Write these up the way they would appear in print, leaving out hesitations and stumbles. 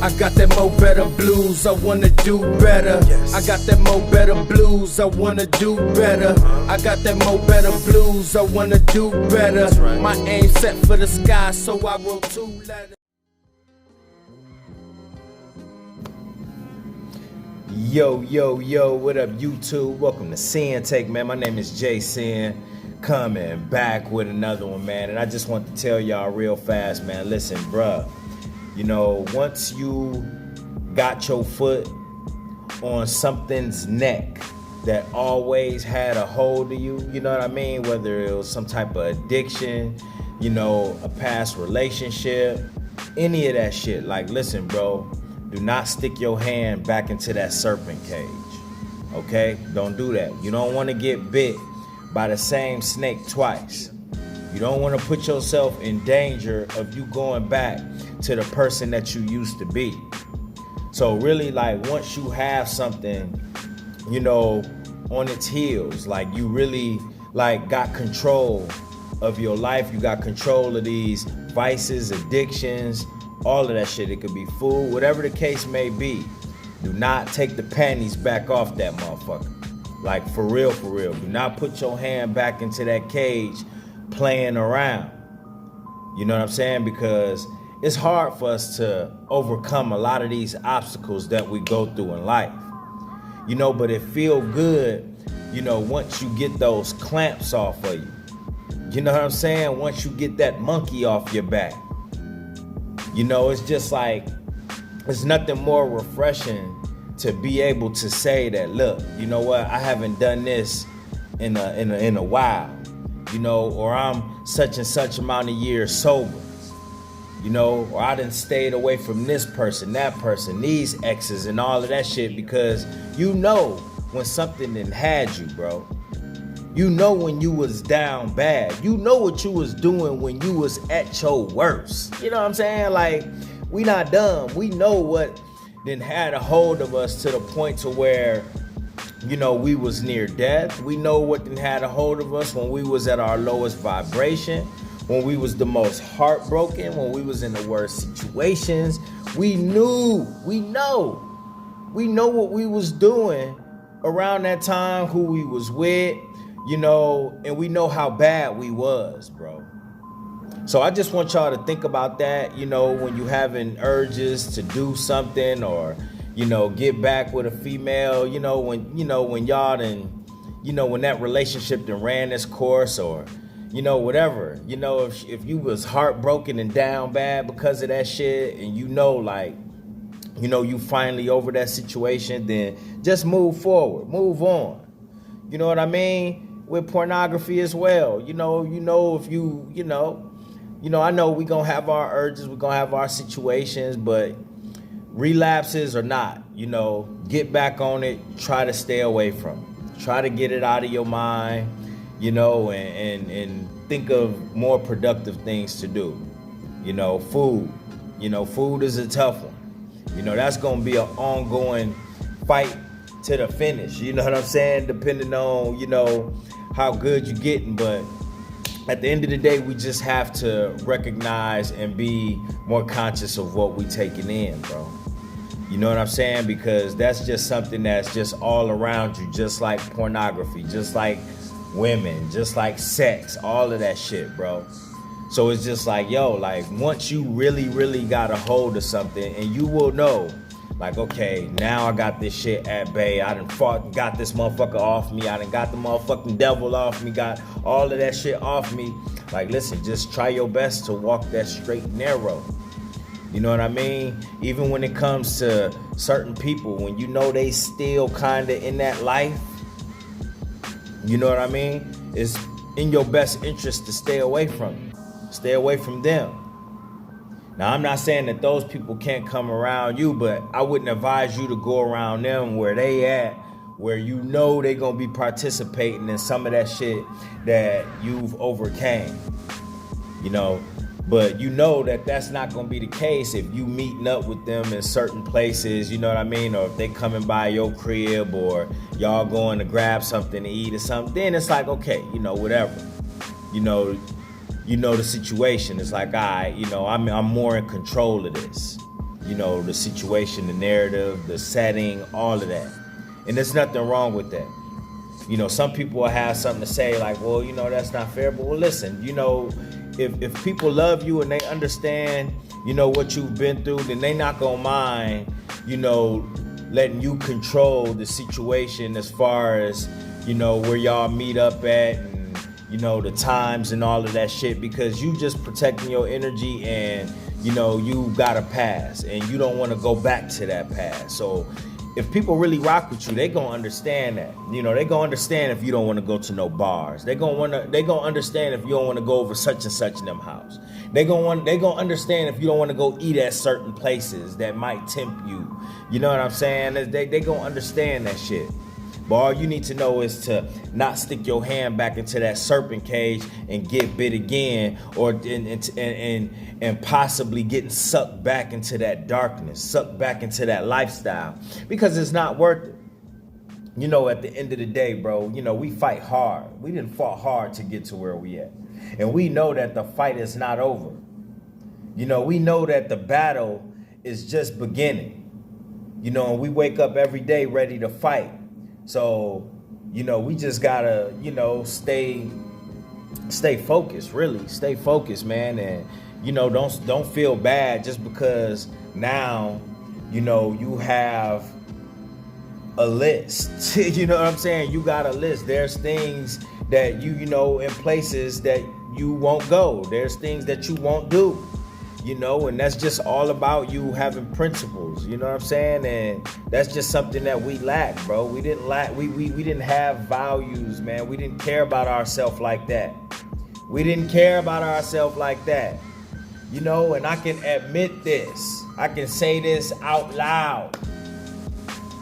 I got that mo better blues, I wanna do better. I got that mo better blues, I wanna do better. I got that mo better blues, I wanna do better. My aim set for the sky, so I wrote 2 letters. Yo, what up YouTube? Welcome to Sinn-Take, man. My name is Sin, coming back with another one, man. And I just want to tell y'all real fast, man, listen, bruh. You know, once you got your foot on something's neck that always had a hold of you, you know what I mean? Whether it was some type of addiction, you know, a past relationship, any of that shit. Like, listen, bro, do not stick your hand back into that serpent cage, okay? Don't do that. You don't want to get bit by the same snake twice. You don't want to put yourself in danger of you going back to the person that you used to be. So really, like, once you have something, you know, on its heels, like you really like got control of your life, you got control of these vices, addictions, all of that shit. It could be food, whatever the case may be. Do not take the panties back off that motherfucker. Like, for real, for real. Do not put your hand back into that cage playing around. You know what I'm saying? Because it's hard for us to overcome a lot of these obstacles that we go through in life. You know, but it feel good, you know, once you get those clamps off of you. You know what I'm saying? Once you get that monkey off your back. You know, it's just like, it's nothing more refreshing to be able to say that, look, you know what, I haven't done this in a while, you know, or I'm such and such amount of years sober, you know, or I done stayed away from this person, that person, these exes and all of that shit, because you know when something done had you, bro. You know when you was down bad. You know what you was doing when you was at your worst. You know what I'm saying? Like, we not dumb. We know what then had a hold of us to the point to where, you know, we was near death. We know what then had a hold of us when we was at our lowest vibration, when we was the most heartbroken, when we was in the worst situations. We know what we was doing around that time, who we was with, you know, and we know how bad we was, bro. So I just want y'all to think about that, you know, when you having urges to do something or, you know, get back with a female, you know, when y'all done, you know, when that relationship done ran its course, or, you know, whatever, you know, if you was heartbroken and down bad because of that shit, and you know, like, you know, you finally over that situation, then just move forward, move on. You know what I mean? With pornography as well, you know, if you know, I know we gonna have our urges, we gonna have our situations, but relapses or not, you know, get back on it, try to stay away from it. Try to get it out of your mind, you know, and think of more productive things to do. You know, food. You know, food is a tough one. You know, that's gonna be an ongoing fight to the finish, you know what I'm saying? Depending on, you know, how good you're getting, but at the end of the day, we just have to recognize and be more conscious of what we taking in, bro. You know what I'm saying? Because that's just something that's just all around you, just like pornography, just like women, just like sex, all of that shit, bro. So it's just like, yo, like, once you really got a hold of something, and you will know, like, okay, now I got this shit at bay. I done fought and got this motherfucker off me. I done got the motherfucking devil off me, got all of that shit off me. Like, listen, just try your best to walk that straight and narrow. You know what I mean? Even when it comes to certain people, when you know they still kind of in that life, you know what I mean? It's in your best interest to stay away from them. Stay away from them. Now, I'm not saying that those people can't come around you, but I wouldn't advise you to go around them where they at, where you know they gonna be participating in some of that shit that you've overcame, you know. But you know that that's not gonna be the case if you meeting up with them in certain places, you know what I mean? Or if they coming by your crib, or y'all going to grab something to eat or something, then it's like, okay, you know, whatever. You know the situation. It's like, all right, you know, I'm more in control of this. the situation, the narrative, the setting, all of that. And there's nothing wrong with that. Some people will have something to say like, well, that's not fair. But well, listen, if people love you and they understand, what you've been through, then they not gonna mind, letting you control the situation as far as, where y'all meet up at and, the times and all of that shit, because you just protecting your energy and, you got a past and you don't want to go back to that past. So if people really rock with you, they gonna understand that. They gonna understand if you don't want to go to no bars. They gonna understand if you don't want to go over such and such in them house. They gonna understand if you don't want to go eat at certain places that might tempt you. You know what I'm saying? They gonna understand that shit. But all you need to know is to not stick your hand back into that serpent cage and get bit again, or and possibly getting sucked back into that darkness, sucked back into that lifestyle, because it's not worth it. At the end of the day, bro, we fight hard. We didn't fought hard to get to where we at. And we know that the fight is not over. We know that the battle is just beginning. And we wake up every day ready to fight. So, we just gotta, stay focused, really. Stay focused, man. And, don't feel bad just because now, you have a list. You know what I'm saying? You got a list. There's things that in places that you won't go. There's things that you won't do. And that's just all about you having principles, you know what I'm saying? And that's just something that we lack, bro. We didn't have values, man. We didn't care about ourselves like that. And I can admit this. I can say this out loud.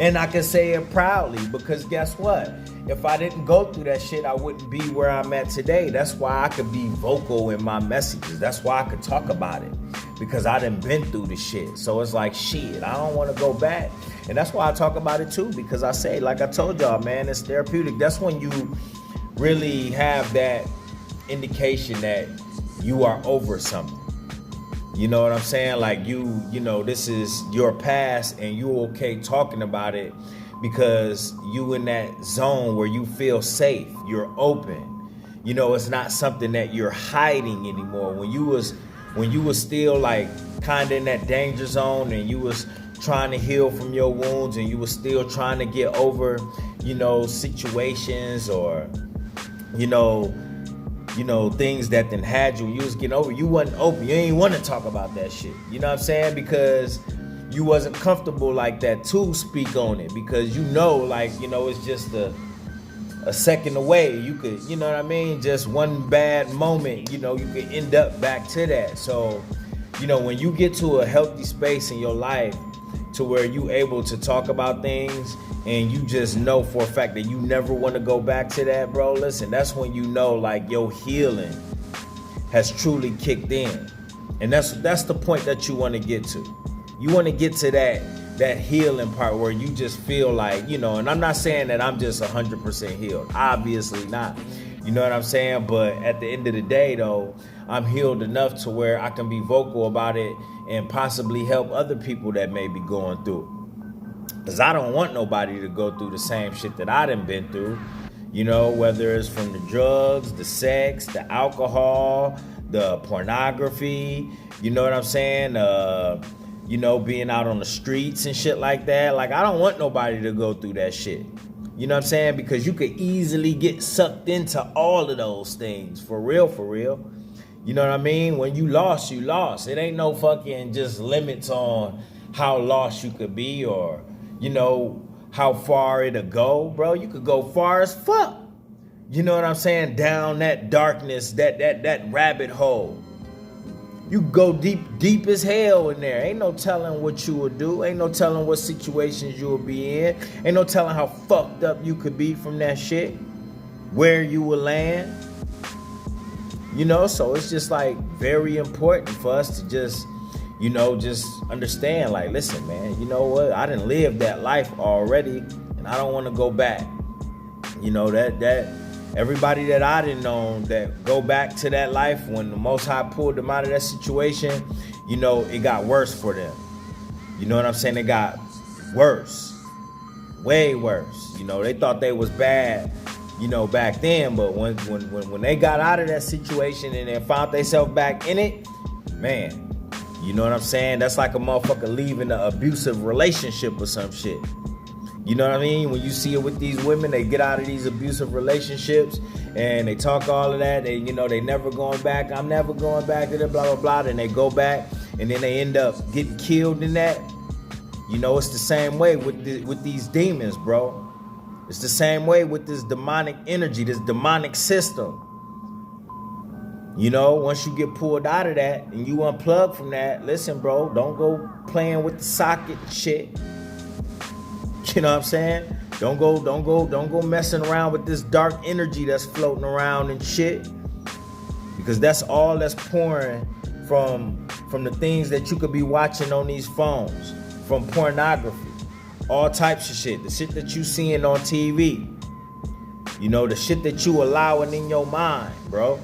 And I can say it proudly, because guess what? If I didn't go through that shit, I wouldn't be where I'm at today. That's why I could be vocal in my messages. That's why I could talk about it, because I done been through the shit. So it's like, shit, I don't want to go back. And that's why I talk about it too, because I say, like I told y'all, man, it's therapeutic. That's when you really have that indication that you are over something. You know what I'm saying? Like this is your past and you okay talking about it, because you in that zone where you feel safe, you're open. It's not something that you're hiding anymore. When you was still like kind of in that danger zone and you was trying to heal from your wounds and you was still trying to get over, situations or, things that then had you was getting over, you wasn't open. You ain't want to talk about that shit. You know what I'm saying? Because you wasn't comfortable like that to speak on it, because it's just a second away. You could, just one bad moment, you could end up back to that. So, when you get to a healthy space in your life to where you able to talk about things and you just know for a fact that you never want to go back to that, bro, listen, that's when your healing has truly kicked in. And that's the point that you want to get to. You want to get to that healing part where you just feel like, and I'm not saying that I'm just 100% healed. Obviously not. You know what I'm saying? But at the end of the day, though, I'm healed enough to where I can be vocal about it and possibly help other people that may be going through. Because I don't want nobody to go through the same shit that I done been through. Whether it's from the drugs, the sex, the alcohol, the pornography, you know what I'm saying? Being out on the streets and shit like that. Like, I don't want nobody to go through that shit. You know what I'm saying? Because you could easily get sucked into all of those things. For real, for real. You know what I mean? When you lost, you lost. It ain't no fucking just limits on how lost you could be or, how far it'll go, bro. You could go far as fuck. You know what I'm saying? Down that darkness, that rabbit hole. You go deep as hell in there. Ain't no telling what you will do. Ain't no telling what situations you will be in. Ain't no telling how fucked up you could be from that shit. Where you will land. So it's just like very important for us to just, just understand, like, listen, man, you know what? I done lived that life already and I don't want to go back. That everybody that I didn't know that go back to that life when the Most High pulled them out of that situation, it got worse for them. You know what I'm saying? They got worse, way worse. You know, they thought they was bad, you know, back then, but when they got out of that situation and then found themselves back in it, man, you know what I'm saying? That's like a motherfucker leaving an abusive relationship or some shit. You know what I mean? When you see it with these women, they get out of these abusive relationships and they talk all of that. They, you know, they never going back. I'm never going back to the blah, blah, blah. Then they go back and then they end up getting killed in that. You know, it's the same way with these demons, bro. It's the same way with this demonic energy, this demonic system. You know, once you get pulled out of that and you unplug from that, listen, bro, don't go playing with the socket shit. You know what I'm saying? Don't go messing around with this dark energy that's floating around and shit. Because that's all that's pouring from the things that you could be watching on these phones, from pornography, all types of shit, the shit that you seeing on TV. You know, the shit that you allowing in your mind, bro.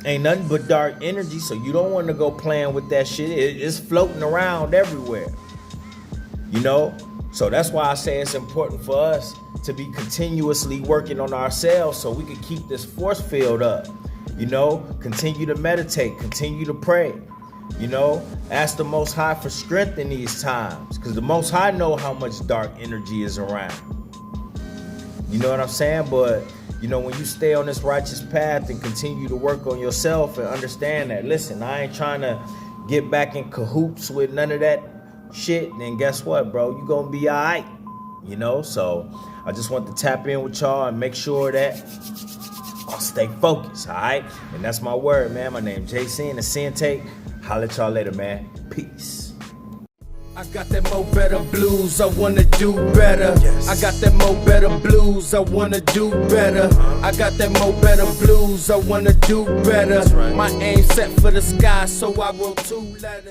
Ain't nothing but dark energy, so you don't want to go playing with that shit. It's floating around everywhere. You know? So that's why I say it's important for us to be continuously working on ourselves so we can keep this force field up. You know? Continue to meditate, continue to pray. You know? Ask the Most High for strength in these times, because the Most High know how much dark energy is around. You know what I'm saying? But you know, when you stay on this righteous path and continue to work on yourself and understand that, listen, I ain't trying to get back in cahoots with none of that shit, then guess what, bro? You gonna be all right, you know? So I just want to tap in with y'all and make sure that I'll stay focused, all right? And that's my word, man. My name is JC, the Sinn-Take. Holla at y'all later, man. Peace. I got that mo better blues, I wanna do better. I got that mo better blues, I wanna do better. I got that mo better blues, I wanna do better. My aim set for the sky, so I wrote 2 letters.